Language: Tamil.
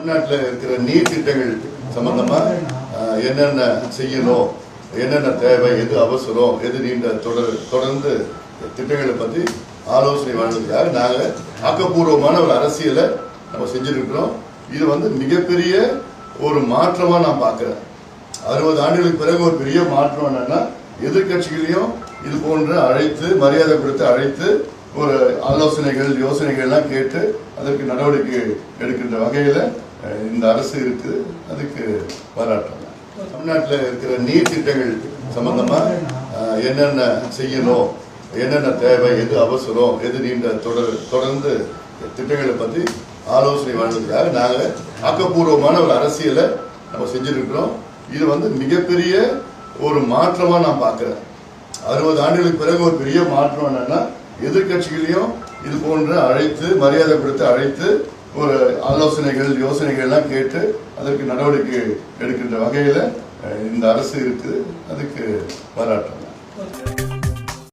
தமிழ்நாட்டில் இருக்கிற நீர் திட்டங்கள் சம்பந்தமா என்னென்ன செய்யணும், என்னென்ன தேவை, எது அவசரம், எது நீண்ட தொடர்ந்து திட்டங்களை பற்றி ஆலோசனை வழங்குறதுக்காக நாங்கள் ஆக்கப்பூர்வமான ஒரு அரசியலை நம்ம செஞ்சிருக்கிறோம். இது மிகப்பெரிய ஒரு மாற்றமா நான் பார்க்கிறேன். 60 ஆண்டுகளுக்கு பிறகு ஒரு பெரிய மாற்றம் என்னன்னா, எதிர்கட்சிகளையும் இது போன்ற அழைத்து, மரியாதை கொடுத்து அழைத்து ஒரு ஆலோசனைகள், யோசனைகள் எல்லாம் கேட்டு அதற்கு நடவடிக்கை எடுக்கின்ற வகையில இந்த அரசு இருக்கு. அதுக்கு பாராட்டுறேன். தமிழ்நாட்டில் இருக்கிற நீர் திட்டங்கள் சம்பந்தமா என்னென்ன செய்யணும், என்னென்ன தேவை, எது அவசரம், எது நீண்ட தொடர்ந்து திட்டங்களை பற்றி ஆலோசனை வழங்குறதுக்காக நாங்கள் ஆக்கப்பூர்வமான ஒரு அரசியலை நம்ம செஞ்சிருக்கிறோம். இது மிகப்பெரிய ஒரு மாற்றமா நான் பார்க்கிறேன். 60 ஆண்டுகளுக்கு பிறகு ஒரு பெரிய மாற்றம் என்னன்னா, எதிர்கட்சிகளையும் இது போன்ற அழைத்து, மரியாதை கொடுத்து அழைத்து ஒரு ஆலோசனைகள், யோசனைகள் எல்லாம் கேட்டு அதற்கு நடவடிக்கை எடுக்கின்ற வகையில இந்த அரசு இருக்கு. அதுக்கு பாராட்டுறேன்.